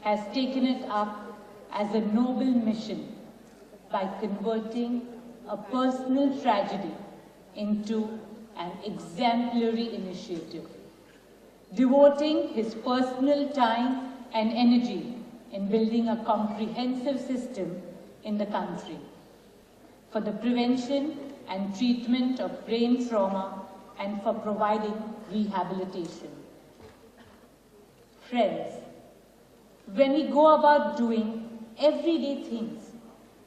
has taken it up as a noble mission by converting a personal tragedy into an exemplary initiative, devoting his personal time and energy in building a comprehensive system in the country for the prevention and treatment of brain trauma and for providing rehabilitation. Friends, when we go about doing everyday things,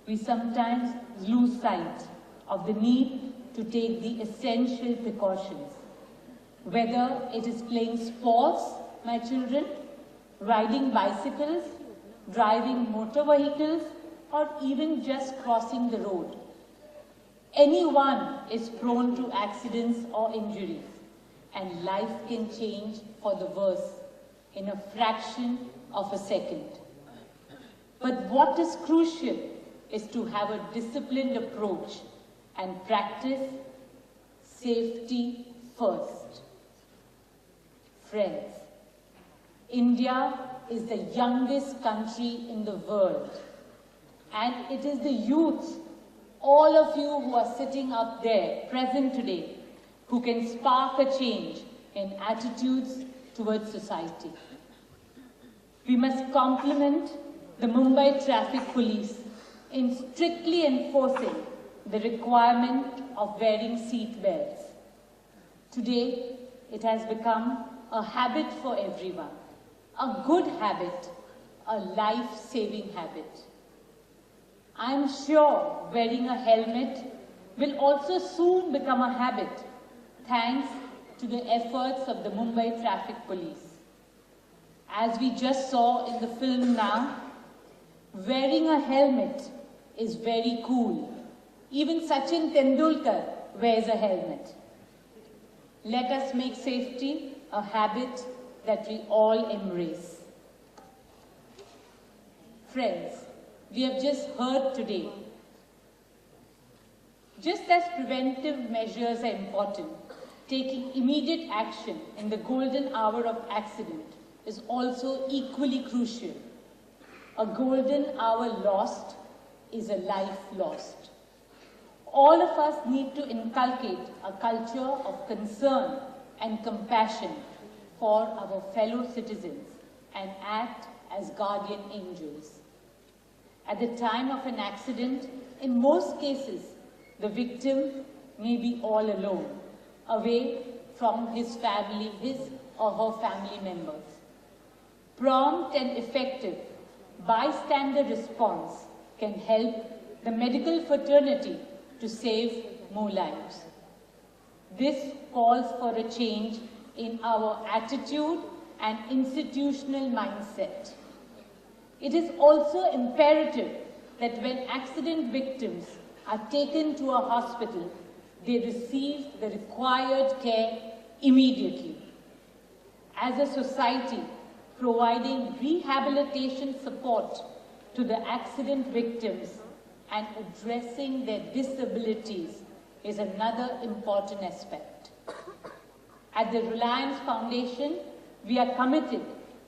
we sometimes lose sight of the need to take the essential precautions. Whether it is playing sports, my children, riding bicycles, driving motor vehicles, or even just crossing the road. Anyone is prone to accidents or injuries, and life can change for the worse in a fraction of a second. But what is crucial is to have a disciplined approach and practice safety first. Friends, India is the youngest country in the world, and it is the youth, all of you who are sitting up there, present today, who can spark a change in attitudes towards society. We must complement the Mumbai Traffic Police in strictly enforcing the requirement of wearing seat belts. Today, it has become a habit for everyone, a good habit, a life-saving habit. I am sure wearing a helmet will also soon become a habit, thanks to the efforts of the Mumbai Traffic Police. As we just saw in the film now, wearing a helmet is very cool. Even Sachin Tendulkar wears a helmet. Let us make safety a habit that we all embrace. Friends, we have just heard today, just as preventive measures are important, taking immediate action in the golden hour of accident is also equally crucial. A golden hour lost is a life lost. All of us need to inculcate a culture of concern and compassion for our fellow citizens and act as guardian angels. At the time of an accident, in most cases, the victim may be all alone, away from his family, his or her family members. Prompt and effective bystander response can help the medical fraternity to save more lives. This calls for a change in our attitude and institutional mindset. It is also imperative that when accident victims are taken to a hospital, they receive the required care immediately. As a society, providing rehabilitation support to the accident victims and addressing their disabilities is another important aspect. At the Reliance Foundation, we are committed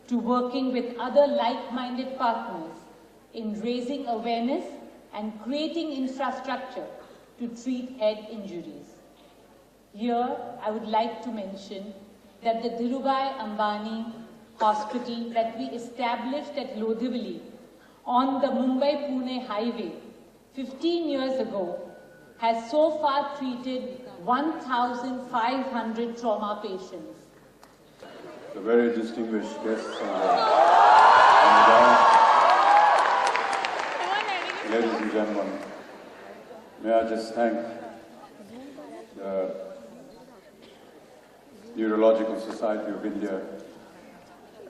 to working with other like-minded partners in raising awareness and creating infrastructure to treat head injuries. Here, I would like to mention that the Dhirubhai Ambani Hospital that we established at Lodhivali on the Mumbai-Pune highway 15 years ago has so far treated 1,500 trauma patients. The very distinguished guests ladies and gentlemen, may I just thank the Neurological Society of India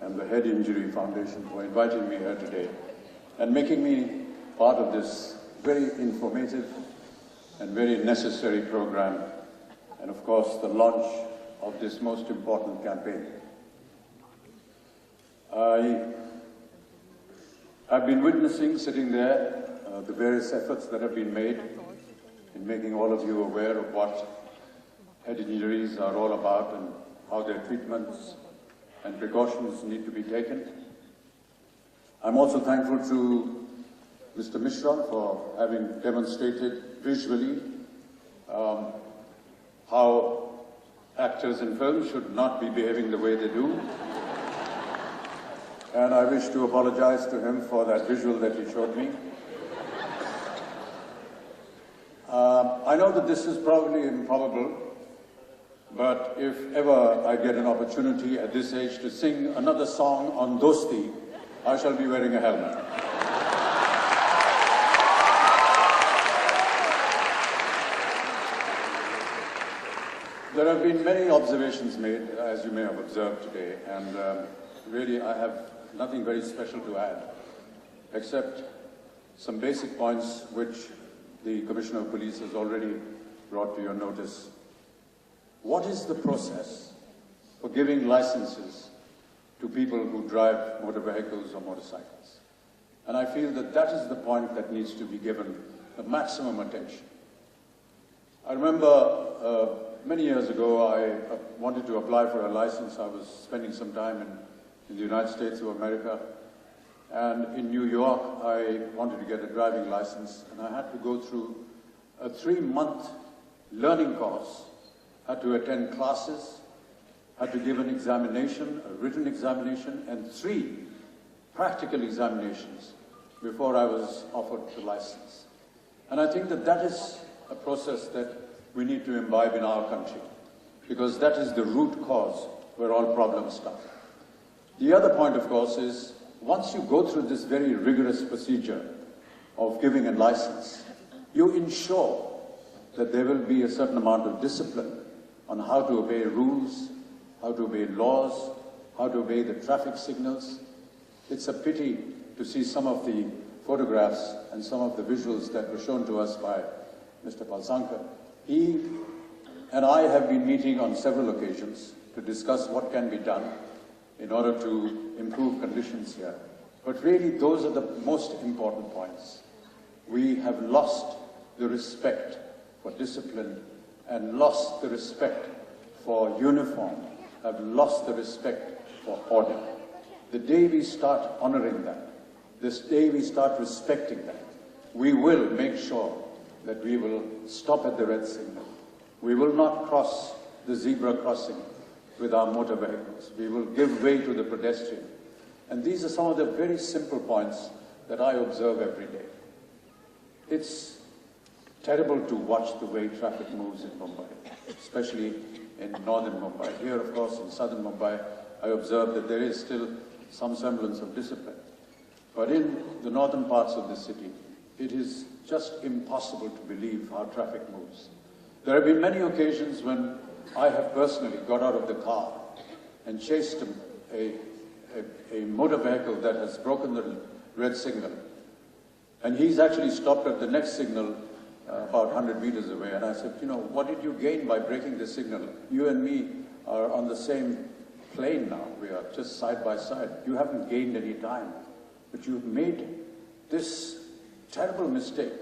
and the Head Injury Foundation for inviting me here today and making me part of this very informative and very necessary program, and of course the launch of this most important campaign. I've been witnessing, sitting there, the various efforts that have been made in making all of you aware of what head injuries are all about and how their treatments and precautions need to be taken. I'm also thankful to Mr. Mishra for having demonstrated visually how actors in film should not be behaving the way they do. And I wish to apologize to him for that visual that he showed me. I know that this is probably improbable, but if ever I get an opportunity at this age to sing another song on Dosti, I shall be wearing a helmet. There have been many observations made, as you may have observed today, and really I have nothing very special to add, except some basic points which the Commissioner of Police has already brought to your notice. What is the process for giving licenses to people who drive motor vehicles or motorcycles? And I feel that that is the point that needs to be given the maximum attention. I remember many years ago I wanted to apply for a license. I was spending some time in the United States of America. And in New York, I wanted to get a driving license, and I had to go through a 3-month learning course, had to attend classes, had to give an examination, a written examination, and 3 practical examinations before I was offered the license. And I think that that is a process that we need to imbibe in our country, because that is the root cause where all problems start. The other point, of course, is once you go through this very rigorous procedure of giving a license, you ensure that there will be a certain amount of discipline on how to obey rules, how to obey laws, how to obey the traffic signals. It's a pity to see some of the photographs and some of the visuals that were shown to us by Mr. Palsankar. He and I have been meeting on several occasions to discuss what can be done in order to improve conditions here. But really, those are the most important points. We have lost the respect for discipline and lost the respect for uniform, have lost the respect for order. The day we start honoring that, this day we start respecting that, we will make sure that we will stop at the red signal. We will not cross the zebra crossing with our motor vehicles. We will give way to the pedestrian. And these are some of the very simple points that I observe every day. It's terrible to watch the way traffic moves in Mumbai, especially in northern Mumbai. Here, of course, in southern Mumbai, I observe that there is still some semblance of discipline. But in the northern parts of the city, it is just impossible to believe how traffic moves. There have been many occasions when I have personally got out of the car and chased a motor vehicle that has broken the red signal. And he's actually stopped at the next signal about 100 meters away. And I said, you know, what did you gain by breaking the signal? You and me are on the same plane now. We are just side by side. You haven't gained any time. But you've made this terrible mistake